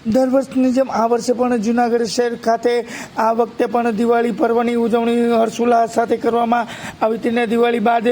દર વર્ષની જેમ આ વર્ષે પણ જૂનાગઢ શહેર ખાતે આ વખતે પણ દિવાળી પર્વની ઉજવણી હર્ષોલ્લાસ સાથે કરવામાં આવી હતી ને દિવાળી બાદ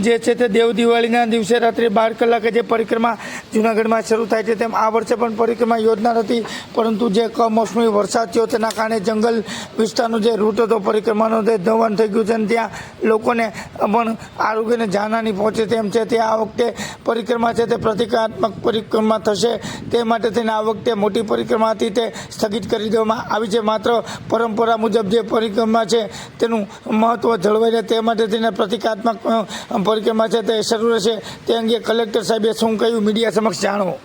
જે છે તે દેવ દિવાળીના દિવસે રાત્રે 12 કલાકે જે પરિક્રમા જૂનાગઢમાં શરૂ થાય છે તેમ આ વર્ષે પણ પરિક્રમા યોજનાર હતી, પરંતુ જે કમોસમી વરસાદ થયો તેના કારણે જંગલ વિસ્તારનો જે રૂટ હતો પરિક્રમાનો તે ધોવાણ થઈ ગયું છે અને ત્યાં લોકોને પણ આરોગ્યને જાનહાની પહોંચે તેમ છે. તે આ વખતે પરિક્રમા છે તે પ્રતિકાત્મક પરિક્રમા થશે તે માટે થઈને આ વખતે મોટી પરિક્રમા હતી તે સ્થગિત કરી દેવામાં આવી છે. માત્ર પરંપરા મુજબ જે પરિક્રમા છે તેનું મહત્ત્વ જળવાઈ રહે તે માટે થઈને પ્રતિકાત્મક પરિક્રમા છે તે શરૂ રહેશે. તે અંગે કલેક્ટર સાહેબે શું કહ્યું મીડિયા સમક્ષ જાણો.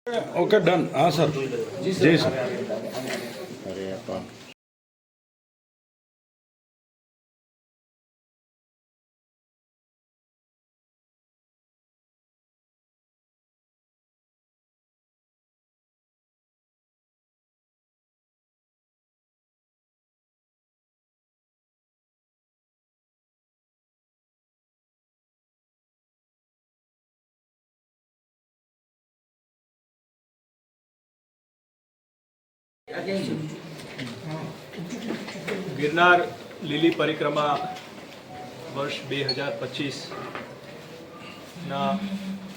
Okay done. हाँ सर जी सर। गिरनार લીલી પરિક્રમા વર્ષ 2025ના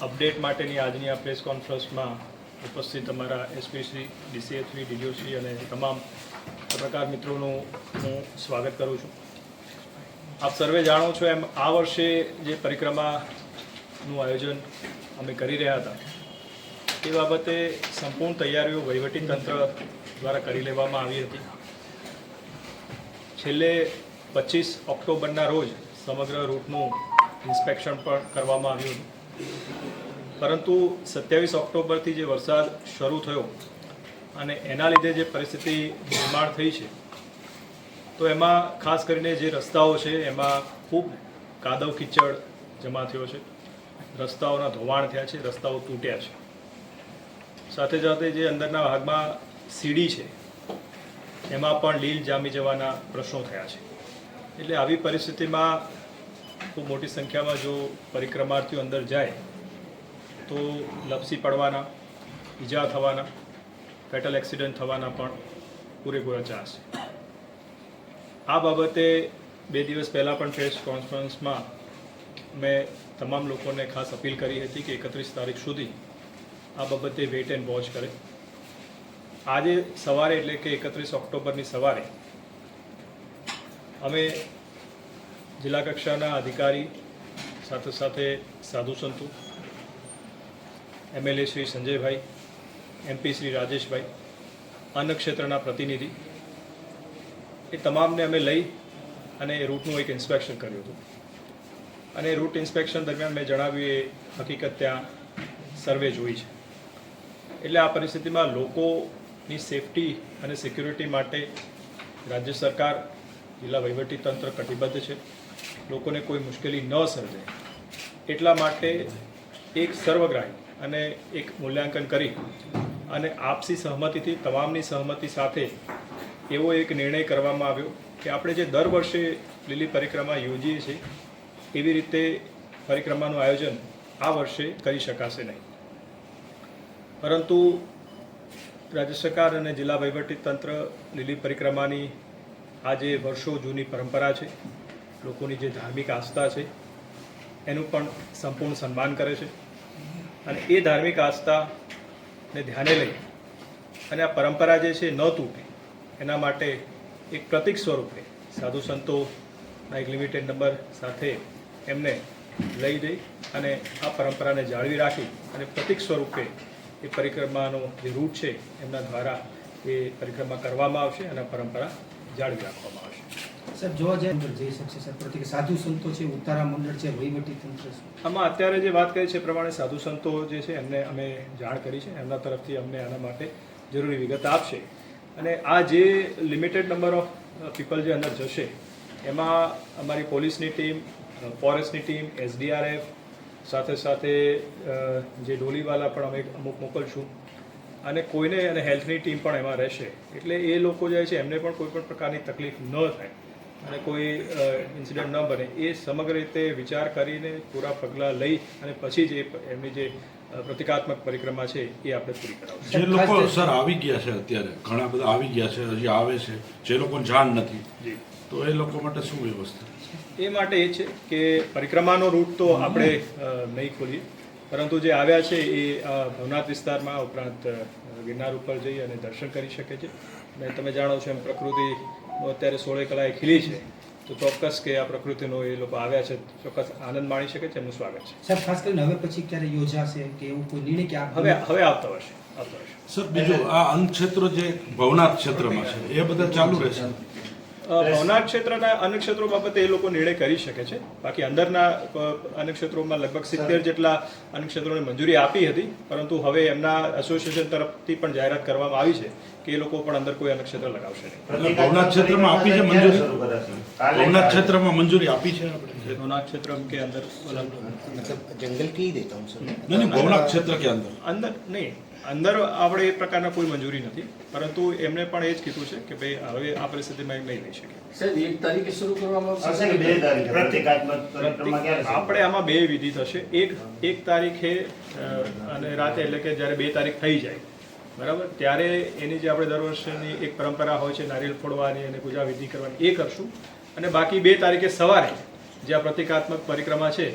અપડેટ માટેની આજની આ પ્રેસ કોન્ફરન્સમાં ઉપસ્થિત અમારા એસપી શ્રી, ડીસીએસપી, ડીડીઓ શ્રી અને તમામ પત્રકાર મિત્રોનું હું સ્વાગત કરું છું. આપ સર્વે જાણો છો એમ આ વર્ષે જે પરિક્રમાનું આયોજન અમે કરી રહ્યા હતા એ બાબતે સંપૂર્ણ તૈયારીઓ વહીવટીતંત્ર દ્વારા કરી લેવામાં આવી હતી. છેલ્લે 25 ઓક્ટોબરના રોજ સમગ્ર રૂટનું ઇન્સ્પેક્શન પણ કરવામાં આવ્યું હતું, પરંતુ 27 ઓક્ટોબરથી જે વરસાદ શરૂ થયો અને એના લીધે જે પરિસ્થિતિ નિર્માણ થઈ છે તો એમાં ખાસ કરીને જે રસ્તાઓ છે એમાં ખૂબ કાદવ કીચડ જમા થયો છે, રસ્તાઓના ધોવાણ થયા છે, રસ્તાઓ તૂટ્યા છે. સાથે સાથે જે અંદરના ભાગમાં સીડી છે એમાં પણ લીલ જામી જવાના પ્રશ્નો થયા છે. એટલે આવી પરિસ્થિતિમાં ખૂબ મોટી સંખ્યામાં જો પરિક્રમાર્થીઓ અંદર જાય તો લપસી પડવાના, ઈજા થવાના, ફેટલ એક્સિડન્ટ થવાના પણ પૂરેપૂરા ચાન્સ છે. આ બાબતે 2 દિવસ પહેલાં પણ પ્રેસ કોન્ફરન્સમાં મેં તમામ લોકોને ખાસ અપીલ કરી હતી કે 31 તારીખ સુધી આ બાબતે વેઇટ એન્ડ વોચ કરે. આજે સવારે એટલે કે 31 ઓક્ટોબરની સવારે અમે જિલ્લા કક્ષાના અધિકારી સાથે સાથે સાધુ સંતો, એમએલએ શ્રી સંજયભાઈ, એમપી શ્રી રાજેશભાઈ, અન્ન ક્ષેત્રના પ્રતિનિધિ એ તમામને અમે લઈ અને એ રૂટનું એક ઇન્સ્પેક્શન કર્યું હતું. અને રૂટ ઇન્સ્પેક્શન દરમિયાન મેં જણાવ્યું એ હકીકત ત્યાં સર્વે જોઈ છે. એટલે આ પરિસ્થિતિમાં લોકોની સેફટી અને સિક્યુરિટી માટે રાજ્ય સરકાર, જિલ્લા વહીવટીતંત્ર કટિબદ્ધ છે. લોકોને કોઈ મુશ્કેલી ન સર્જાય એટલા માટે એક સર્વગ્રાહી અને એક મૂલ્યાંકન કરી અને આપસી સહમતિથી, તમામની સહમતિ સાથે એવો એક નિર્ણય કરવામાં આવ્યો કે આપણે જે દર વર્ષે લીલી પરિક્રમા યોજીએ છીએ એવી રીતે પરિક્રમાનું આયોજન આ વર્ષે કરી શકાશે નહીં. પરંતુ રાજ્ય સરકાર અને જિલ્લા વહીવટીતંત્ર લીલી પરિક્રમાની આ જે વર્ષો જૂની પરંપરા છે, લોકોની જે ધાર્મિક આસ્થા છે એનું પણ સંપૂર્ણ સન્માન કરે છે. અને એ ધાર્મિક આસ્થાને ધ્યાને લઈ અને આ પરંપરા જે છે ન તૂટે એના માટે એક પ્રતીક સ્વરૂપે સાધુ સંતોના એક લિમિટેડ નંબર સાથે એમને લઈ જઈ અને આ પરંપરાને જાળવી રાખી અને પ્રતીક સ્વરૂપે એ પરિક્રમાનો જે રૂટ છે એમના દ્વારા એ પરિક્રમા કરવામાં આવશે અને પરંપરા જાળવી રાખવામાં આવશે. સર, જોવા જાય અંદર જઈ શકશે સર, પ્રત્યેક સાધુ સંતો છે, ઉતારા મંડળ છે, વહીવટીતંત્ર છે. આમાં અત્યારે જે વાત કરી છે પ્રમાણે સાધુ સંતો જે છે એમને અમે જાણ કરી છે, એમના તરફથી અમને આના માટે જરૂરી વિગત આપશે. અને આ જે લિમિટેડ નંબર ઓફ પીપલ જે અંદર જશે એમાં અમારી પોલીસની ટીમ, ફોરેસ્ટની ટીમ, એસડીઆરએફ, સાથે સાથે જે ડોલીવાલા પણ અમે અમુક મોકલશું અને કોઈને અને હેલ્થની ટીમ પણ એમાં રહેશે. એટલે એ લોકો જાય છે એમને પણ કોઈ પણ પ્રકારની તકલીફ ન થાય અને કોઈ ઇન્સિડન્ટ ન બને એ સમગ્ર રીતે વિચાર કરીને પૂરા પગલાં લઈ અને પછી જ એમની જે પ્રતિકાત્મક પરિક્રમા છે એ આપણે પૂરી કરાવશું. જે લોકો સર આવી ગયા છે, અત્યારે ઘણા બધા આવી ગયા છે, હજી આવે છે, જે લોકોને જાણ નથી, તો એ લોકો માટે શું વ્યવસ્થા? એ માટે એ છે કે પરિક્રમાનો રૂટ તો આપણે નહીં ખોલીએ, પરંતુ જે આવ્યા છે એ ભવનાથ વિસ્તારમાં ઉપરાંત ગિરનાર ઉપર જઈ અને દર્શન કરી શકે છે. અને તમે જાણો છો એમ પ્રકૃતિ અત્યારે 16 કલાએ ખીલી છે, તો ચોક્કસ કે આ પ્રકૃતિનો એ લોકો આવ્યા છે ચોક્કસ આનંદ માણી શકે છે. એમનું સ્વાગત છે. સર, ખાસ કરીને હવે પછી ક્યારે યોજાશે કે એવું કોઈ નિર્ણય કે હવે આવતા વર્ષે. સર, બીજું આ અન્ન ક્ષેત્ર જે ભવનાથ ક્ષેત્રમાં છે એ બધા ચાલુ રહેશે? ભવનાથ ક્ષેત્રના અન્ય ક્ષેત્રો બાબતે એ લોકો નિર્ણય કરી શકે છે. બાકી અંદરના અન્ય ક્ષેત્રોમાં લગભગ 70 જેટલા અન્ય ક્ષેત્રોને મંજૂરી આપી હતી, પરંતુ હવે એમના એસોસિએશન તરફથી પણ જાહેરાત કરવામાં આવી છે કે એ લોકો પણ અંદર કોઈ અન્ય ક્ષેત્ર લગાવશે નહીં. ભવનાથ ક્ષેત્રમાં આપી છે મંજૂરી? ભવનાથ ક્ષેત્રમાં મંજૂરી આપી છે આપણે? ભવનાથ ક્ષેત્ર કે અંદર जंगल की ही देता हूँ सर. નહીં, ભવનાથ ક્ષેત્ર કે અંદર? અંદર નહીં, અંદર આપણે એ પ્રકારના કોઈ મંજૂરી નથી, પરંતુ એમણે પણ એ જ કીધું છે કે ભાઈ હવે આ પરિસ્થિતિમાં નહીં લઈ શકીએ. સાહેબ 1 તારીખે શરૂ કરવામાં હશે કે 2 તારીખે પ્રતિકાત્મક પરિક્રમા ક્યારે છે? આપણે આમાં બે વિધિ થશે. એક તારીખે અને રાતે, એટલે કે જ્યારે 2 તારીખ થઈ જાય બરાબર, ત્યારે એની જે આપણે દર વર્ષની એક પરંપરા હોય છે નારિયેળ ફોડવાની અને પૂજા વિધિ કરવાની, એ કરશું. અને બાકી 2 તારીખે સવારે જે આ પ્રતિકાત્મક પરિક્રમા છે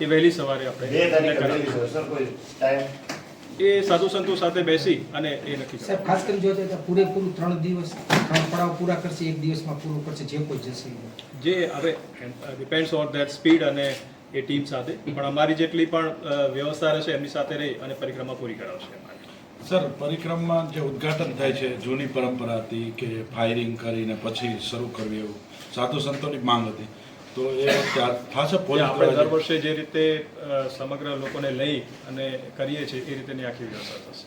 એ વહેલી સવારે 2 આપણે તારીખે કરી રજી દઈશું. સર કોઈ ટાઈમ એ સાધુ સંતો સાથે બેસી અને એ નક્કી સાહેબ કરશું. ખાસ કરીને જો તો પૂરેપૂરું 3 દિવસ 3 પડાવ પૂરા કરશે, 1 દિવસમાં પૂરું કરશે જે કોઈ જશે. જે હવે ડિપેન્ડ્સ ઓન ધેટ સ્પીડ અને એ ટીમ સાથે, પણ અમારી જેટલી પણ વ્યવસ્થા રહેશે એમની સાથે રહી અને પરિક્રમા પૂરી કરાવશે. સર, પરિક્રમા જે ઉદ્ઘાટન થાય છે, જૂની પરંપરા હતી કે ફાયરિંગ કરીને પછી શરૂ કરવી, એવું સાધુ સંતોની માંગ હતી, તો એ થશે? આપણે દર વર્ષે જે રીતે સમગ્ર લોકોને લઈ અને કરીએ છીએ એ રીતેની આખી વ્યવસ્થા થશે.